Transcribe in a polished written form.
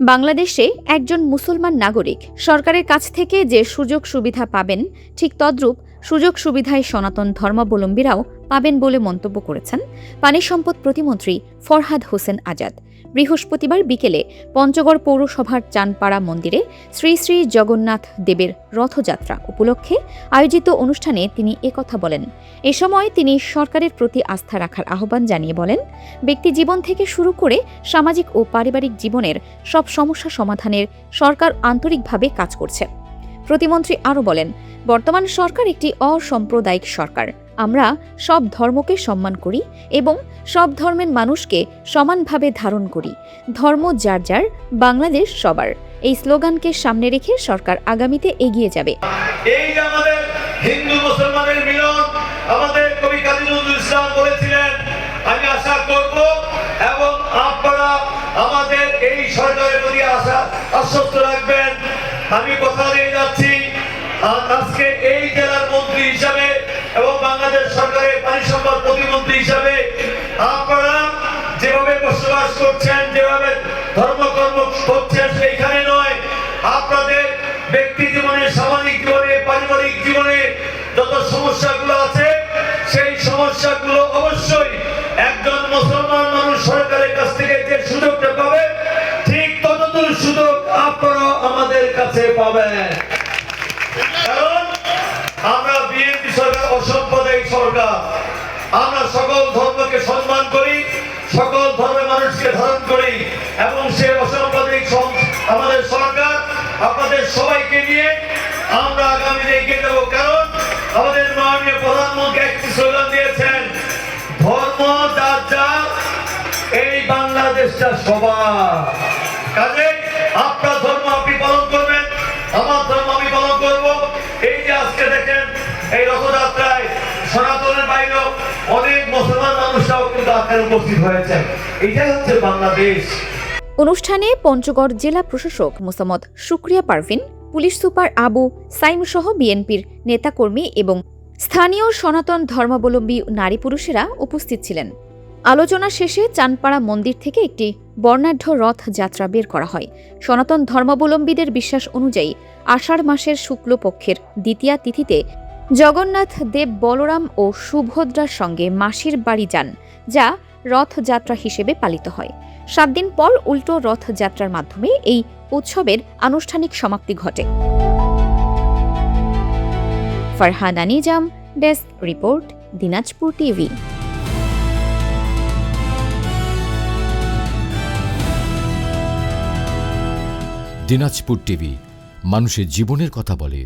বাংলাদেশে একজন মুসলমান নাগরিক সরকারের কাছ থেকে যে সুযোগ সুবিধা পাবেন, ঠিক তদ্রূপ সুযোগ সুবিধায় সনাতন ধর্মাবলম্বীরাও পাবেন বলে মন্তব্য করেছেন পানি সম্পদ প্রতিমন্ত্রী ফরহাদ হোসেন আজাদ। বৃহস্পতিবার বিকেলে পঞ্চগড় পৌরসভার চানপাড়া মন্দিরে শ্রী শ্রী জগন্নাথ দেবের রথযাত্রা উপলক্ষে আয়োজিত অনুষ্ঠানে তিনি একথা বলেন। এ সময় তিনি সরকারের প্রতি আস্থা রাখার আহ্বান জানিয়ে বলেন, ব্যক্তি জীবন থেকে শুরু করে সামাজিক ও পারিবারিক জীবনের সব সমস্যা সমাধানের সরকার আন্তরিকভাবে কাজ করছে। প্রতিমন্ত্রী আরও বলেন, বর্তমান সরকার একটি অসাম্প্রদায়িক সরকার। আমরা সব ধর্মকে সম্মান করি এবং সব ধর্মের মানুষকে সমানভাবে ধারণ করি। ধর্ম যার যার, বাংলাদেশ সবার। এই স্লোগানকে সামনে রেখে সরকার আগামীতে এগিয়ে যাবে। এই যে আমাদের হিন্দু মুসলমানের মিলন, আমাদের কবি কাজী নজরুল ইসলাম বলেছিলেন, আমি আশা করব এবং আপনারা আমাদের এই সরকারের প্রতি আশ্বস্ত রাখবেন। আমি কথা দিয়ে যাচ্ছি, আজকে এই জেলার মন্ত্রী হিসাবে এবং বাংলাদেশ সরকারের পানি সম্পদ প্রতিমন্ত্রী হিসাবে আপনারা যেভাবে বসবাস করছেন, যেভাবে ধর্মকর্ম করছেন, সেইখানে নয়, আপনাদের ব্যক্তি জীবনে, সামাজিক জীবনে, পারিবারিক জীবনে যত সমস্যাগুলো আছে, সেই সমস্যাগুলো অবশ্যই একজন মুসলমান মানুষ সরকারের কাছ থেকে যে সুযোগটা পাবে, ঠিক ততদূর সুযোগ আপনারা আমাদের কাছে পাবেন। কারণ আমরা বিএনপি সরকার অসাম্প্রদায়িক সরকার। আমরা সকল ধর্মকে সম্মান করি, সকল ধর্মের মানুষকে ধারণ করি এবং সে অসাম্প্রদায়িক আমাদের সরকার আপনাদের সবাইকে নিয়ে আমরা আগামীতে এগিয়ে যাব। কারণ আমাদের মাননীয় প্রধানমন্ত্রী একটি স্লোগান দিয়েছেন, ধর্ম যার যার, এই বাংলাদেশটা সবার। কাজে আপনার ধর্ম আপনি পালন করবেন, আমার ধর্ম আমি পালন করব। এই যে আজকে দেখেন এই রথযাত্রায় সনাতনের বাইরেও অনেক মুসলমান মানুষরাও কিন্তু আজকে উপস্থিত হয়েছেন। এটাই হচ্ছে বাংলাদেশ। অনুষ্ঠানে পঞ্চগড় জেলা প্রশাসক মোসাম্মদ শুক্রিয়া পারভিন, পুলিশ সুপার আবু সাইম সহ বিএনপির নেতাকর্মী এবং স্থানীয় সনাতন ধর্মাবলম্বী নারী পুরুষেরা উপস্থিত ছিলেন। আলোচনা শেষে চানপাড়া মন্দির থেকে একটি বর্ণাঢ্য রথ যাত্রা বের করা হয়। সনাতন ধর্মাবলম্বীদের বিশ্বাস অনুযায়ী আষাঢ় মাসের শুক্লপক্ষের দ্বিতীয়া তিথিতে জগন্নাথ দেব বলরাম ও সুভদ্রার সঙ্গে মাসির বাড়ি যান, যা রথযাত্রা হিসেবে পালিত হয়। 7 দিন পর উল্টো রথযাত্রার মাধ্যমে এই উৎসবের আনুষ্ঠানিক সমাপ্তি ঘটে। Farhana Nizam, desk report, Dinajpur TV. Dinajpur TV মানুষের জীবনের কথা বলে।